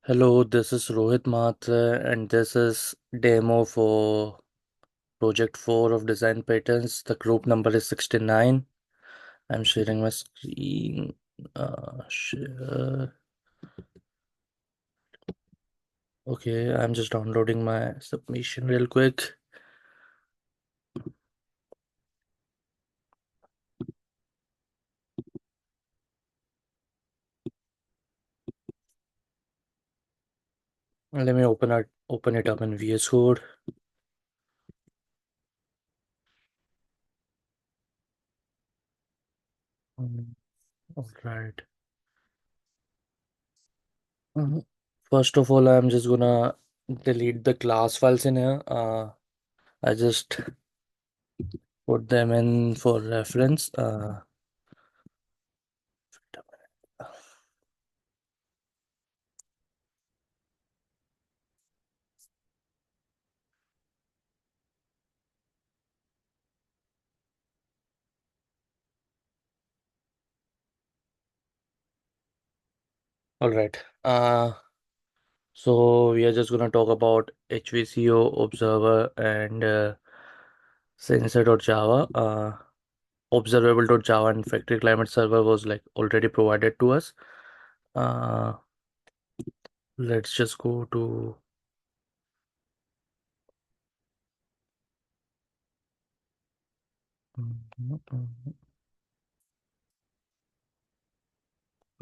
Hello, this is Rohit Mhatre, and this is demo for Project 4 of Design Patterns. The group number is 69. I'm sharing my screen. Share. Okay, I'm just downloading my submission real quick. Let me open it up in VS Code. All right. Mhm. First of all, I'm just gonna delete the class files in here. I just put them in for reference. All right. So we are just gonna talk about HVCO observer and sensor.java. Observable.java and factory climate server was like already provided to us. Uh, let's just go to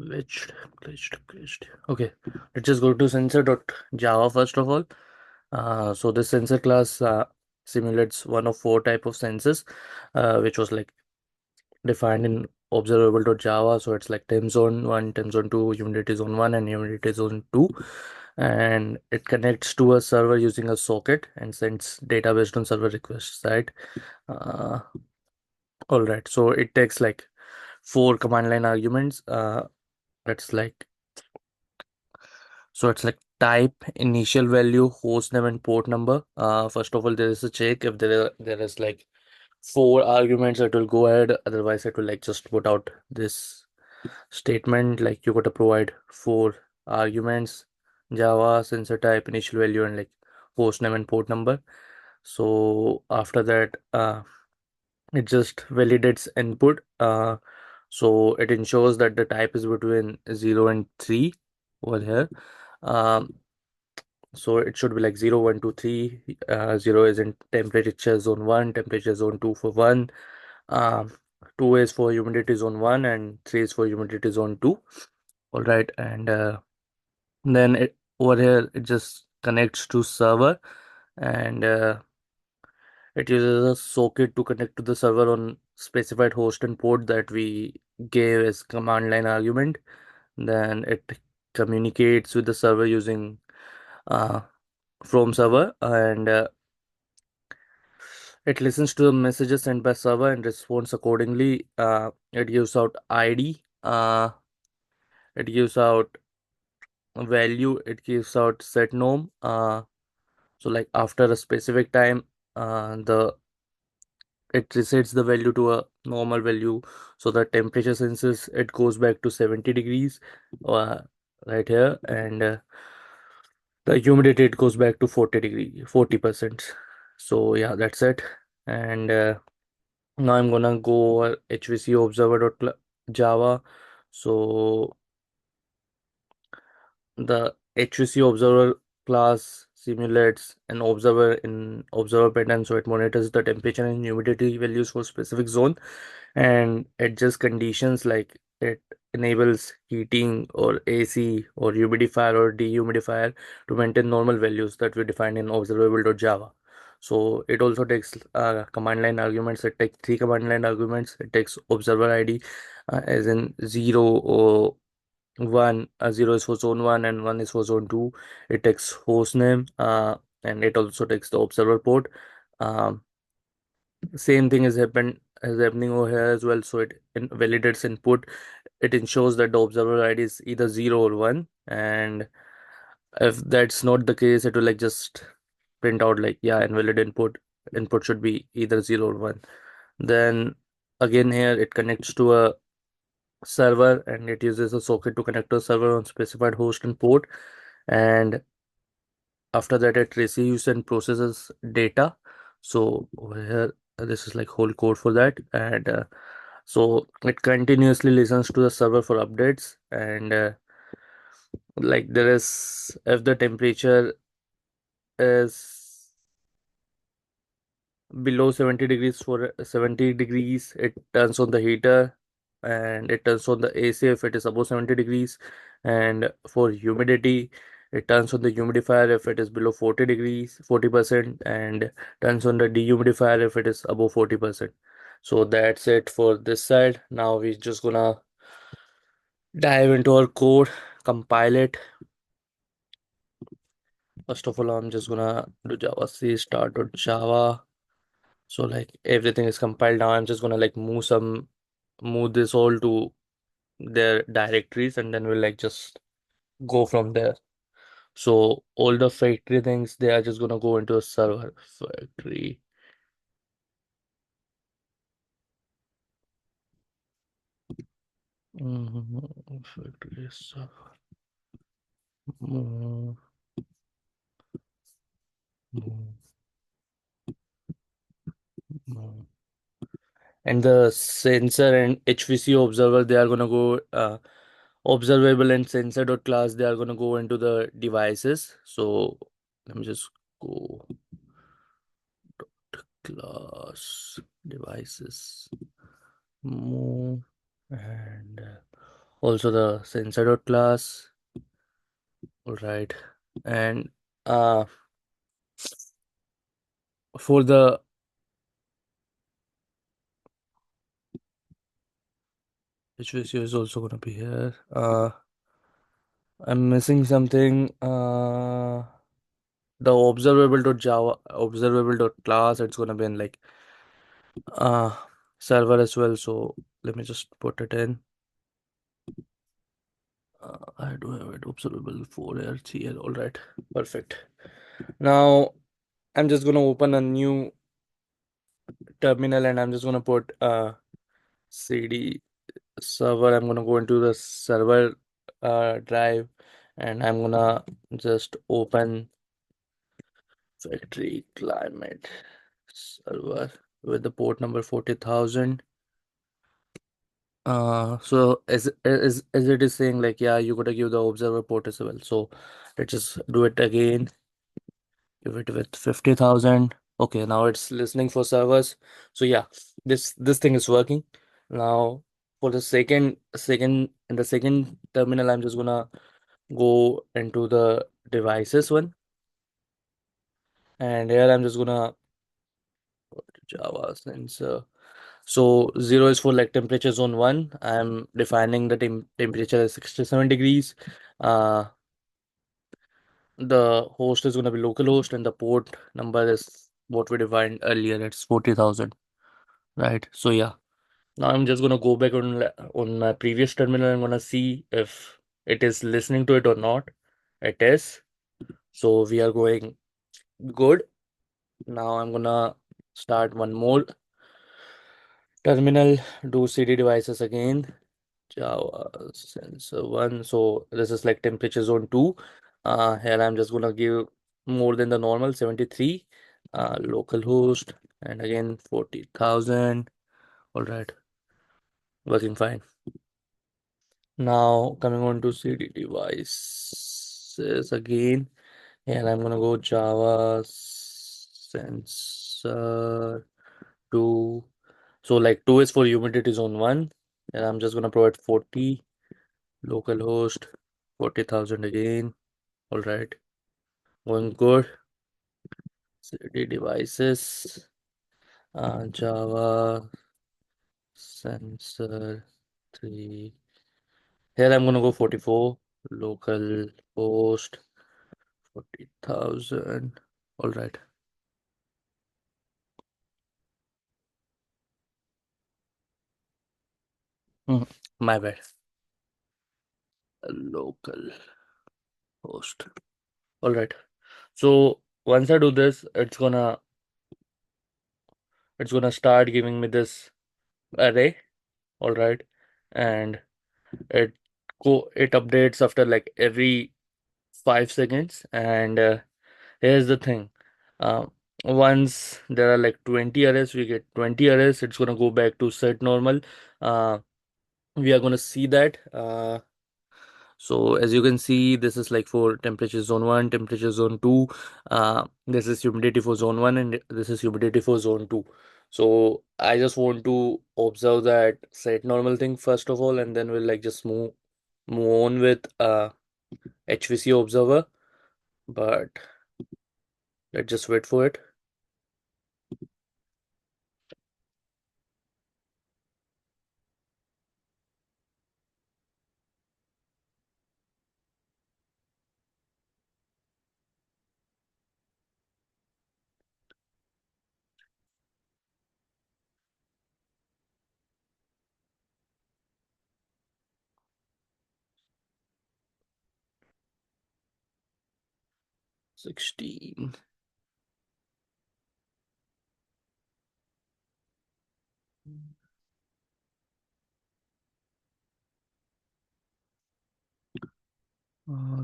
glitched. Okay, let's just go to sensor.java first of all. So this sensor class simulates one of four type of sensors, which was like defined in observable.java. So it's like time zone 1, time zone 2, humidity zone 1, and humidity zone 2. And it connects to a server using a socket and sends data based on server requests, right? Uh, all right. So it takes like four command line arguments. That's like So it's like type, initial value, host name, and port number. First of all, there is a check if there is like four arguments, it will go ahead. Otherwise, it will like just put out this statement like you got to provide four arguments: Java, sensor type, initial value, and like host name and port number. So after that, it just validates input. So it ensures that the type is between 0 and 3 over here. Um, so it should be like 0, 1, 2, 3. 0 is in temperature zone 1, temperature zone 2 for 1. Um, 2 is for humidity zone 1, and 3 is for humidity zone 2. All right. And then over here, it just connects to server, and it uses a socket to connect to the server on specified host and port that we gave as command line argument. Then it communicates with the server using uh, from server, and it listens to the messages sent by server and responds accordingly. It gives out ID. It gives out value. It gives out set norm. So like after a specific time, the it resets the value to a normal value. So the temperature senses it goes back to 70 degrees, uh, right here, and the humidity it goes back to 40 degree, 40%. So yeah, that's it. And now I'm gonna go over HVC Java. So the HVC observer class simulates an observer in observer pattern, so it monitors the temperature and humidity values for specific zone and adjusts conditions like it enables heating or AC or humidifier or dehumidifier to maintain normal values that we define in observable.java. So it also takes command line arguments. It takes three command line arguments. It takes observer ID, as in 0 or 1. 0 is for zone 1 and 1 is for zone 2. It takes host name, and it also takes the observer port. Um, Same thing is happening over here as well. So validates input. It ensures that the observer ID is either 0 or 1, and if that's not the case, it will like just print out like, yeah, invalid input should be either 0 or 1. Then again here it connects to a server, and it uses a socket to connect to a server on specified host and port, and after that it receives and processes data. So over here, this is like whole code for that, and so it continuously listens to the server for updates, and like there is, if the temperature is below 70 degrees, for 70 degrees it turns on the heater, and it turns on the AC if it is above 70 degrees, and for humidity it turns on the humidifier if it is below 40 degrees 40%, and turns on the dehumidifier if it is above 40%. So that's it for this side. Now we're just gonna dive into our code, compile it. First of all, I'm just gonna do java c start.java. So like everything is compiled now. I'm just gonna like move this all to their directories, and then we'll like just go from there. So all the factory things, they are just gonna go into a server factory. Factory server. Mm, mm, mm. And the sensor and HVC observer, they are gonna go observable and sensor dot class, they are gonna go into the devices. So let me just go class devices move, and also the sensor dot class. All right, and uh for the HVC is also gonna be here. I'm missing something. The observable.java observable.class, it's gonna be in like uh server as well. So let me just put it in. I do have it observable for RCL. All right, perfect. Now I'm just gonna open a new terminal, and I'm just gonna put cd server. I'm gonna go into the server drive, and I'm gonna just open factory climate server with the port number 40,000. So as it is saying, like, yeah, you gotta give the observer port as well. So let's just do it again. Give it with 50,000. Okay, now it's listening for servers. So yeah, this thing is working. Now for the second in the second terminal, I'm just gonna go into the devices one, and here I'm just gonna Java sensor. So zero is for like temperature zone one. I'm defining the temperature as 67 degrees. Uh, the host is gonna be localhost, and the port number is what we defined earlier. It's 40,000, right? So yeah, now I'm just gonna go back on my previous terminal. I'm gonna see if it is listening to it or not. It is. So we are going good. Now I'm gonna start one more terminal, do cd devices again, Java sensor one. So this is like temperature zone two. Here I'm just gonna give more than the normal 73. Localhost, and again 40,000. All right, working fine. Now coming on to cd devices again, and I'm gonna go Java sensor two. So like two is for humidity zone one, and I'm just gonna provide 40 localhost 40,000 again. All right, going good. CD devices, Java sensor three. Here I'm gonna go 44 local host 40,000. All right. Mhm. My bad. Local host. All right. So once I do this, it's gonna start giving me this array. All right, and it it updates after like every 5 seconds. And here's the thing. Uh, Once there are like 20 arrays, we get 20 arrays. It's gonna go back to set normal. Uh, we are gonna see that. So as you can see, this is like for temperature zone 1, temperature zone 2. This is humidity for zone 1 and this is humidity for zone 2. So I just want to observe that set normal thing first of all, and then we'll like just move on with HVC observer. But let's just wait for it. 16.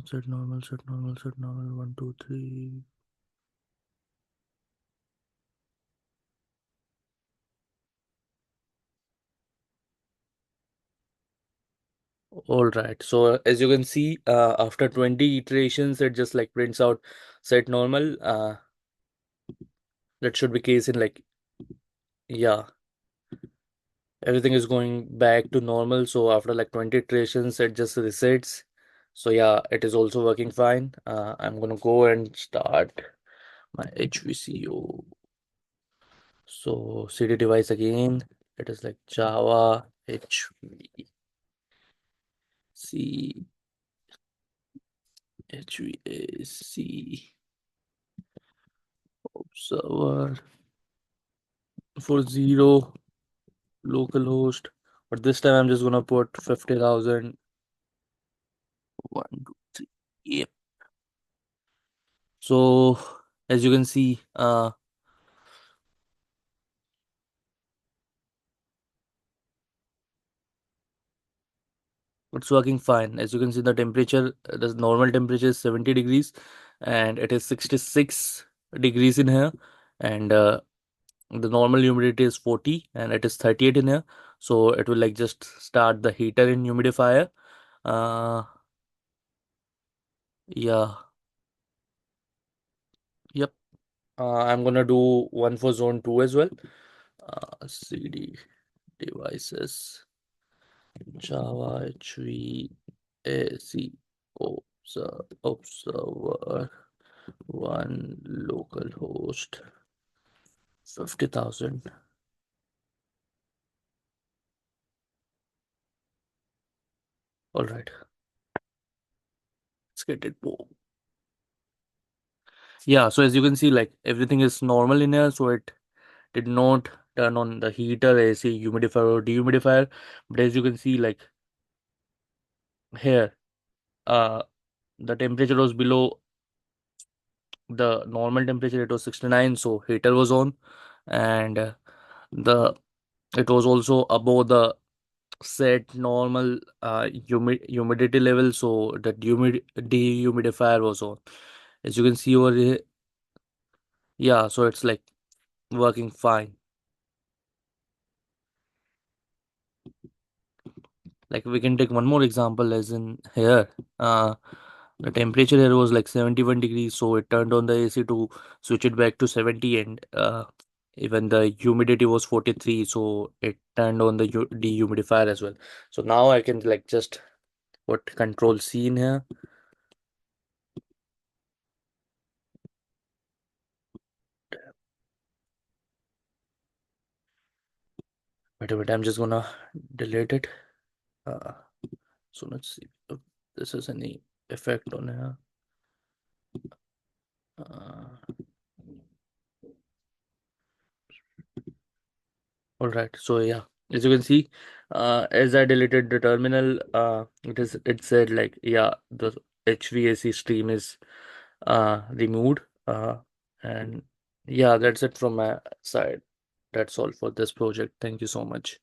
Set normal, set normal. 1, 2, 3. All right. So as you can see, after 20 iterations, it just like prints out set normal. That should be case in like, yeah, everything is going back to normal. So after like 20 iterations, it just resets. So yeah, it is also working fine. I'm gonna go and start my HVCO. So CD device again. It is like Java HVAC server for 0 localhost. But this time I'm just gonna put 50,000. 1, 2, 3. Yep. So as you can see, it's working fine. As you can see, the temperature, the normal temperature is 70 degrees, and it is 66 degrees in here, and the normal humidity is 40, and it is 38 in here. So it will like just start the heater in humidifier. Uh, yeah, yep. I'm gonna do one for zone 2 as well. CD devices, Java HVAC observer, one local host, 50,000. All right, let's get it. Boom. Yeah, so as you can see, like everything is normal in here, so it did not turn on the heater, AC, humidifier, or dehumidifier. But as you can see, like here, uh, the temperature was below the normal temperature. It was 69, so heater was on, and the it was also above the set normal humidity level, so the dehumidifier was on. As you can see over here, yeah, so it's like working fine. Like we can take one more example, as in here. The temperature here was like 71 degrees, so it turned on the AC to switch it back to 70, and even the humidity was 43, so it turned on the dehumidifier as well. So now I can like just put control C in here. Wait a minute, I'm just gonna delete it. Uh, so let's see if this has any effect on here. Uh, all right, so yeah, as you can see, as I deleted the terminal, it said like, yeah, the HVAC stream is removed. And yeah, that's it from my side. That's all for this project. Thank you so much.